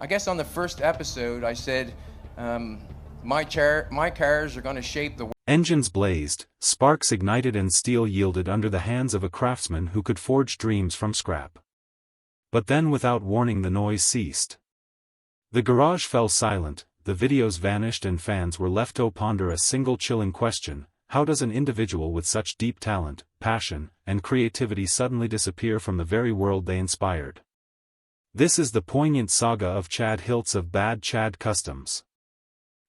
I guess on the first episode, I said, my cars are going to shape the world. Engines blazed, sparks ignited and steel yielded under the hands of a craftsman who could forge dreams from scrap. But then without warning the noise ceased. The garage fell silent, the videos vanished and fans were left to ponder a single chilling question: how does an individual with such deep talent, passion, and creativity suddenly disappear from the very world they inspired? This is the poignant saga of Chad Hiltz of Bad Chad Customs.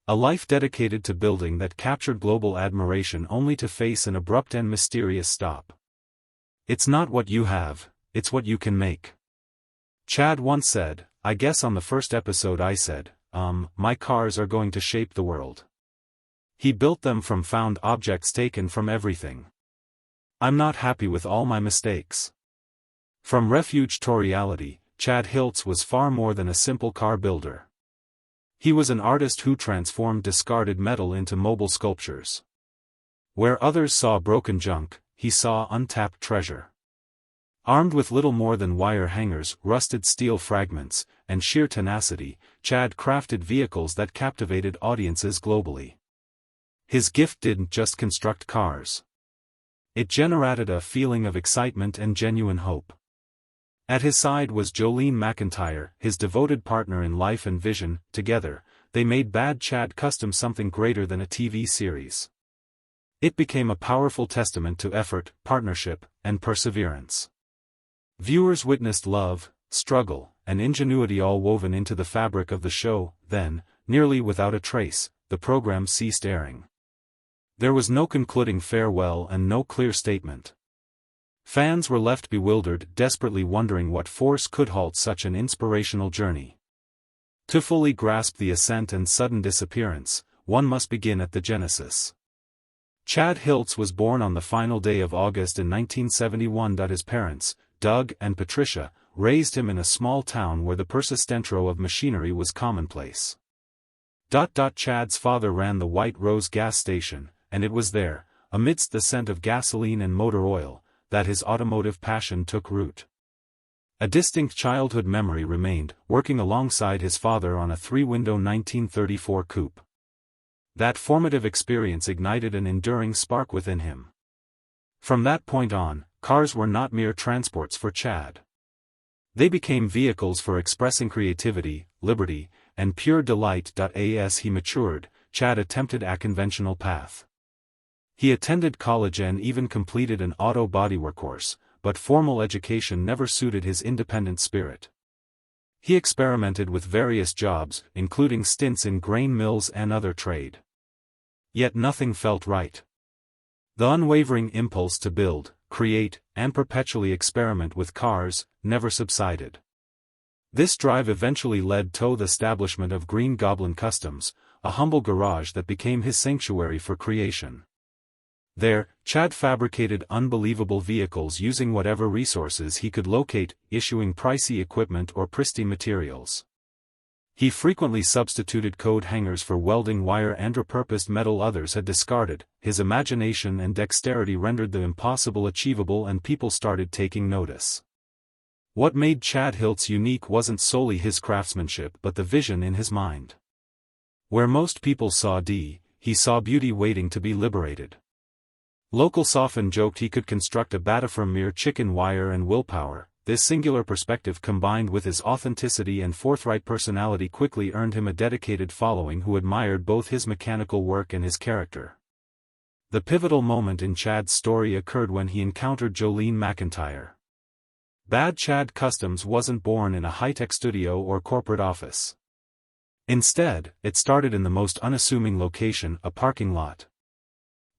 A life dedicated to building that captured global admiration only to face an abrupt and mysterious stop. It's not what you have, it's what you can make. Chad once said, "I guess on the first episode I said, my cars are going to shape the world." He built them from found objects taken from everything. I'm not happy with all my mistakes. From refuge to reality, Chad Hiltz was far more than a simple car builder. He was an artist who transformed discarded metal into mobile sculptures. Where others saw broken junk, he saw untapped treasure. Armed with little more than wire hangers, rusted steel fragments, and sheer tenacity, Chad crafted vehicles that captivated audiences globally. His gift didn't just construct cars. It generated a feeling of excitement and genuine hope. At his side was Jolene McIntyre, his devoted partner in life and vision. Together, they made Bad Chad Customs something greater than a TV series. It became a powerful testament to effort, partnership, and perseverance. Viewers witnessed love, struggle, and ingenuity all woven into the fabric of the show. Then, nearly without a trace, the program ceased airing. There was no concluding farewell and no clear statement. Fans were left bewildered, desperately wondering what force could halt such an inspirational journey. To fully grasp the ascent and sudden disappearance, one must begin at the genesis. Chad Hiltz was born on the final day of August in 1971. His parents, Doug and Patricia, raised him in a small town where the persistentro of machinery was commonplace. Chad's father ran the White Rose gas station, and it was there, amidst the scent of gasoline and motor oil, that his automotive passion took root. A distinct childhood memory remained, working alongside his father on a three-window 1934 coupe. That formative experience ignited an enduring spark within him. From that point on, cars were not mere transports for Chad. They became vehicles for expressing creativity, liberty, and pure delight. As he matured, Chad attempted a conventional path. He attended college and even completed an auto bodywork course, but formal education never suited his independent spirit. He experimented with various jobs, including stints in grain mills and other trade. Yet nothing felt right. The unwavering impulse to build, create, and perpetually experiment with cars never subsided. This drive eventually led to the establishment of Green Goblin Customs, a humble garage that became his sanctuary for creation. There, Chad fabricated unbelievable vehicles using whatever resources he could locate, issuing pricey equipment or pristine materials. He frequently substituted coat hangers for welding wire and repurposed metal others had discarded. His imagination and dexterity rendered the impossible achievable, and people started taking notice. What made Chad Hiltz unique wasn't solely his craftsmanship but the vision in his mind. Where most people saw he saw beauty waiting to be liberated. Locals often joked he could construct a bata from mere chicken wire and willpower. This singular perspective, combined with his authenticity and forthright personality, quickly earned him a dedicated following who admired both his mechanical work and his character. The pivotal moment in Chad's story occurred when he encountered Jolene McIntyre. Bad Chad Customs wasn't born in a high-tech studio or corporate office. Instead, it started in the most unassuming location, a parking lot.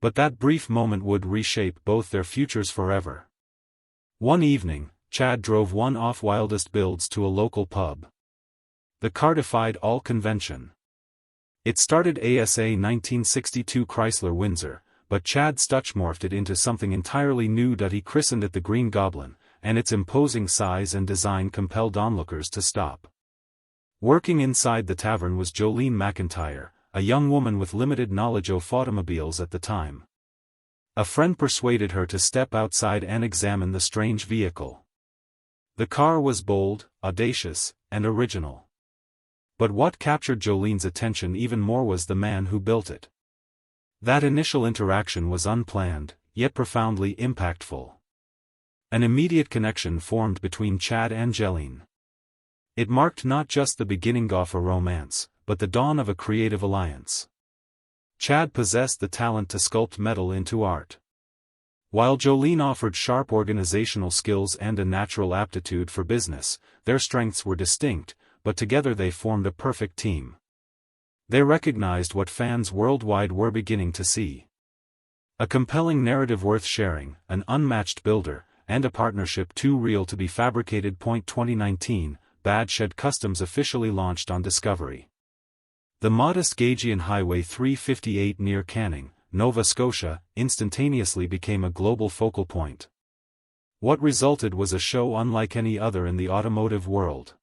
But that brief moment would reshape both their futures forever. One evening, Chad drove one of wildest builds to a local pub. The car defied all convention. It started as a 1962 Chrysler Windsor, but Chad morphed it into something entirely new. He christened it the Green Goblin, and its imposing size and design compelled onlookers to stop. Working inside the tavern was Jolene McIntyre, a young woman with limited knowledge of automobiles at the time. A friend persuaded her to step outside and examine the strange vehicle. The car was bold, audacious, and original. But what captured Jolene's attention even more was the man who built it. That initial interaction was unplanned, yet profoundly impactful. An immediate connection formed between Chad and Jolene. It marked not just the beginning of a romance, but the dawn of a creative alliance. Chad possessed the talent to sculpt metal into art, while Jolene offered sharp organizational skills and a natural aptitude for business. Their strengths were distinct, but together they formed a perfect team. They recognized what fans worldwide were beginning to see. A compelling narrative worth sharing, an unmatched builder, and a partnership too real to be fabricated. 2019, Bad Shed Customs officially launched on Discovery. The modest Gaugian Highway 358 near Canning, Nova Scotia, instantaneously became a global focal point. What resulted was a show unlike any other in the automotive world.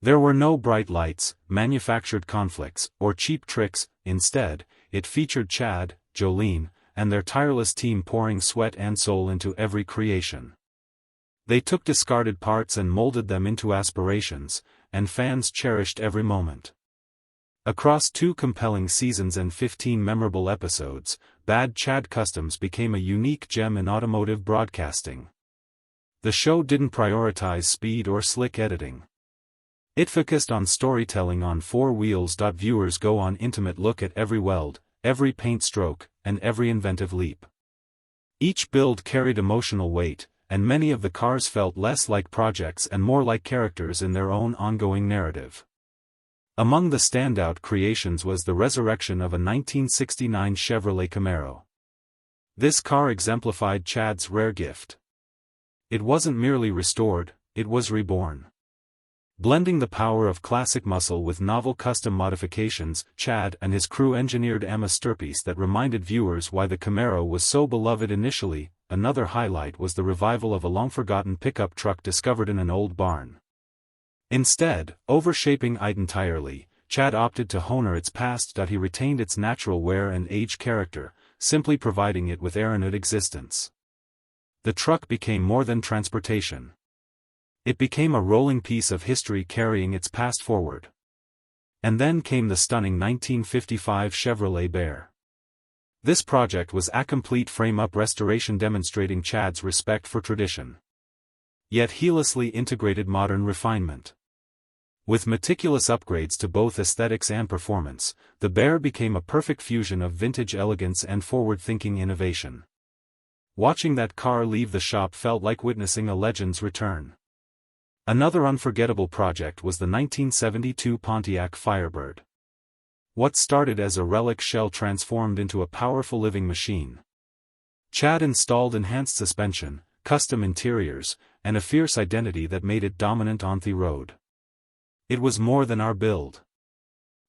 There were no bright lights, manufactured conflicts, or cheap tricks. Instead, it featured Chad, Jolene, and their tireless team pouring sweat and soul into every creation. They took discarded parts and molded them into aspirations, and fans cherished every moment. Across 2 compelling seasons and 15 memorable episodes, Bad Chad Customs became a unique gem in automotive broadcasting. The show didn't prioritize speed or slick editing. It focused on storytelling on 4 wheels. Viewers go on intimate look at every weld, every paint stroke, and every inventive leap. Each build carried emotional weight, and many of the cars felt less like projects and more like characters in their own ongoing narrative. Among the standout creations was the resurrection of a 1969 Chevrolet Camaro. This car exemplified Chad's rare gift. It wasn't merely restored, it was reborn. Blending the power of classic muscle with novel custom modifications, Chad and his crew engineered a masterpiece that reminded viewers why the Camaro was so beloved initially. Another highlight was the revival of a long-forgotten pickup truck discovered in an old barn. Instead, overshaping it entirely, Chad opted to honor its past. He retained its natural wear and age character, simply providing it with air in its existence. The truck became more than transportation. It became a rolling piece of history carrying its past forward. And then came the stunning 1955 Chevrolet Bear. This project was a complete frame-up restoration demonstrating Chad's respect for tradition, yet heinously integrated modern refinement. With meticulous upgrades to both aesthetics and performance, the Bear became a perfect fusion of vintage elegance and forward-thinking innovation. Watching that car leave the shop felt like witnessing a legend's return. Another unforgettable project was the 1972 Pontiac Firebird. What started as a relic shell transformed into a powerful living machine. Chad installed enhanced suspension, custom interiors, and a fierce identity that made it dominant on the road. It was more than our build.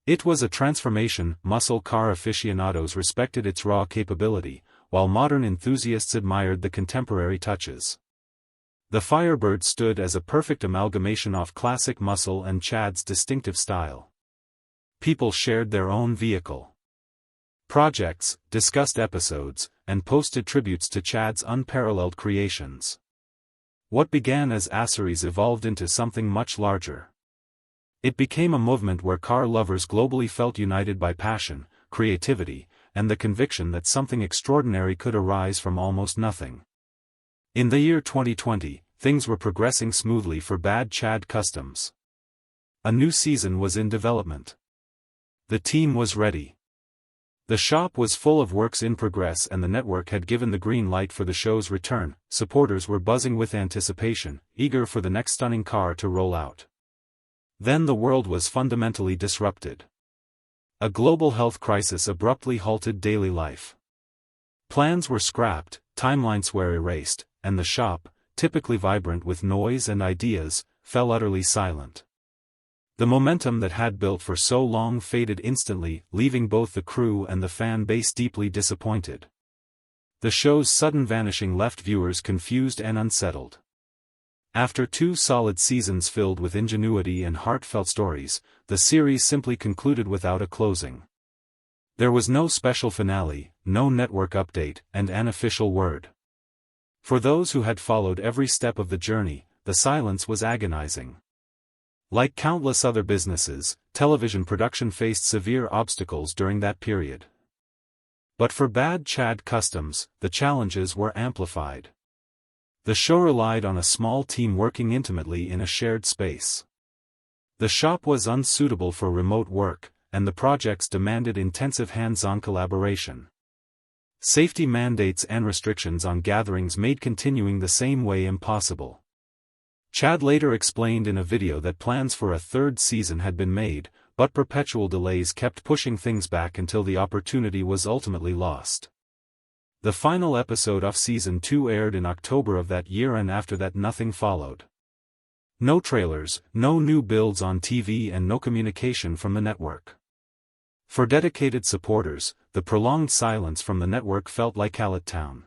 It was a transformation. Muscle car aficionados respected its raw capability, while modern enthusiasts admired the contemporary touches. The Firebird stood as a perfect amalgamation of classic muscle and Chad's distinctive style. People shared their own vehicle projects, discussed episodes, and posted tributes to Chad's unparalleled creations. What began as a series evolved into something much larger. It became a movement where car lovers globally felt united by passion, creativity, and the conviction that something extraordinary could arise from almost nothing. In the year 2020, things were progressing smoothly for Bad Chad Customs. A new season was in development. The team was ready. The shop was full of works in progress and the network had given the green light for the show's return. Supporters were buzzing with anticipation, eager for the next stunning car to roll out. Then the world was fundamentally disrupted. A global health crisis abruptly halted daily life. Plans were scrapped, timelines were erased, and the shop, typically vibrant with noise and ideas, fell utterly silent. The momentum that had built for so long faded instantly, leaving both the crew and the fan base deeply disappointed. The show's sudden vanishing left viewers confused and unsettled. After 2 solid seasons filled with ingenuity and heartfelt stories, the series simply concluded without a closing. There was no special finale, no network update, and an official word. For those who had followed every step of the journey, the silence was agonizing. Like countless other businesses, television production faced severe obstacles during that period. But for Bad Chad Customs, the challenges were amplified. The show relied on a small team working intimately in a shared space. The shop was unsuitable for remote work, and the projects demanded intensive hands-on collaboration. Safety mandates and restrictions on gatherings made continuing the same way impossible. Chad later explained in a video that plans for a third season had been made, but perpetual delays kept pushing things back until the opportunity was ultimately lost. The final episode of Season 2 aired in October of that year, and after that nothing followed. No trailers, no new builds on TV, and no communication from the network. For dedicated supporters, the prolonged silence from the network felt like hell at town.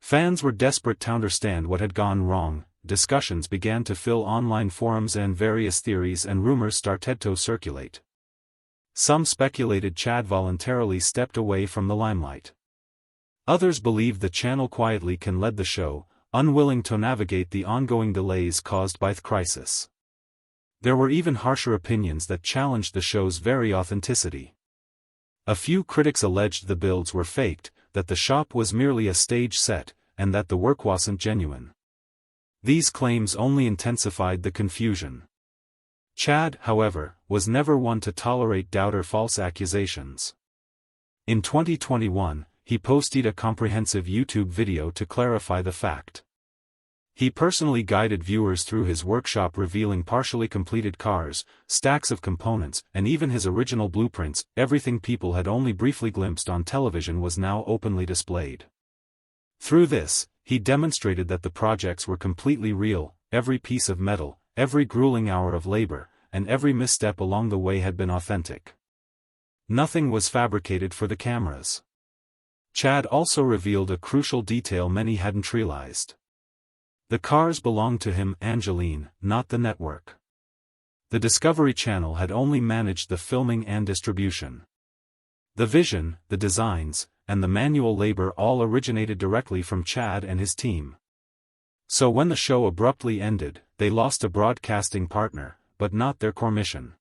Fans were desperate to understand what had gone wrong. Discussions began to fill online forums, and various theories and rumors started to circulate. Some speculated Chad voluntarily stepped away from the limelight. Others believed the channel quietly led the show, unwilling to navigate the ongoing delays caused by the crisis. There were even harsher opinions that challenged the show's very authenticity. A few critics alleged the builds were faked, that the shop was merely a stage set, and that the work wasn't genuine. These claims only intensified the confusion. Chad, however, was never one to tolerate doubt or false accusations. In 2021, he posted a comprehensive YouTube video to clarify the fact. He personally guided viewers through his workshop, revealing partially completed cars, stacks of components, and even his original blueprints. Everything people had only briefly glimpsed on television was now openly displayed. Through this, he demonstrated that the projects were completely real. Every piece of metal, every grueling hour of labor, and every misstep along the way had been authentic. Nothing was fabricated for the cameras. Chad also revealed a crucial detail many hadn't realized. The cars belonged to him, Angeline, not the network. The Discovery Channel had only managed the filming and distribution. The vision, the designs, and the manual labor all originated directly from Chad and his team. So when the show abruptly ended, they lost a broadcasting partner, but not their core mission.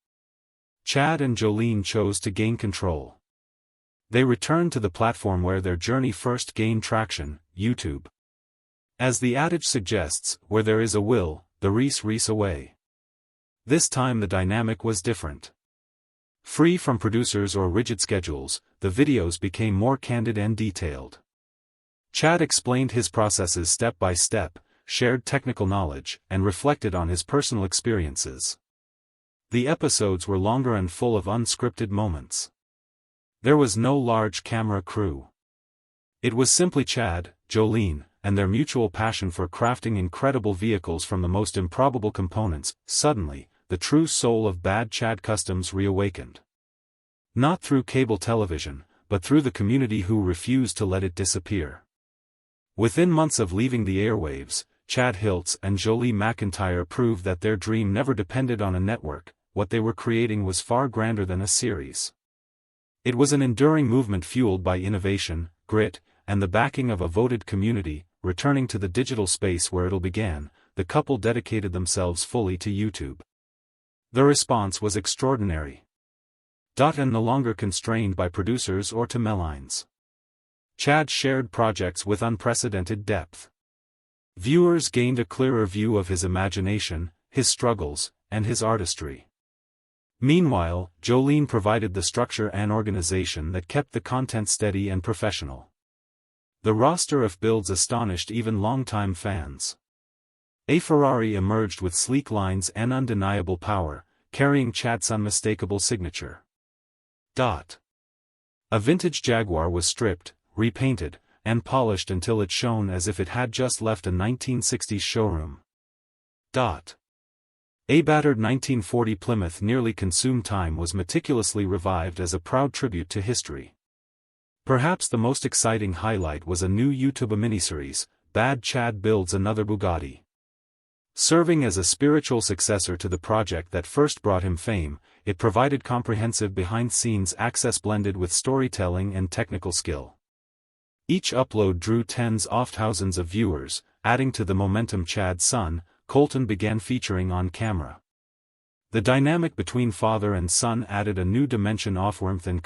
Chad and Jolene chose to gain control. They returned to the platform where their journey first gained traction, YouTube. As the adage suggests, where there is a will, the reese away. This time the dynamic was different. Free from producers or rigid schedules, the videos became more candid and detailed. Chad explained his processes step by step, shared technical knowledge, and reflected on his personal experiences. The episodes were longer and full of unscripted moments. There was no large camera crew. It was simply Chad, Jolene, and their mutual passion for crafting incredible vehicles from the most improbable components. Suddenly, the true soul of Bad Chad Customs reawakened. Not through cable television, but through the community who refused to let it disappear. Within months of leaving the airwaves, Chad Hiltz and Jolie McIntyre proved that their dream never depended on a network. What they were creating was far grander than a series. It was an enduring movement fueled by innovation, grit, and the backing of a voted community. Returning to the digital space where it all began, the couple dedicated themselves fully to YouTube. The response was extraordinary. And no longer constrained by producers or timelines. Chad shared projects with unprecedented depth. Viewers gained a clearer view of his imagination, his struggles, and his artistry. Meanwhile, Jolene provided the structure and organization that kept the content steady and professional. The roster of builds astonished even longtime fans. A Ferrari emerged with sleek lines and undeniable power, carrying Chad's unmistakable signature. A vintage Jaguar was stripped, repainted, and polished until it shone as if it had just left a 1960s showroom. A battered 1940 Plymouth nearly consumed time was meticulously revived as a proud tribute to history. Perhaps the most exciting highlight was a new YouTube miniseries, Bad Chad Builds Another Bugatti. Serving as a spiritual successor to the project that first brought him fame, it provided comprehensive behind-the-scenes access blended with storytelling and technical skill. Each upload drew tens of thousands of viewers, adding to the momentum. Chad's son, Colton, began featuring on camera. The dynamic between father and son added a new dimension of warmth and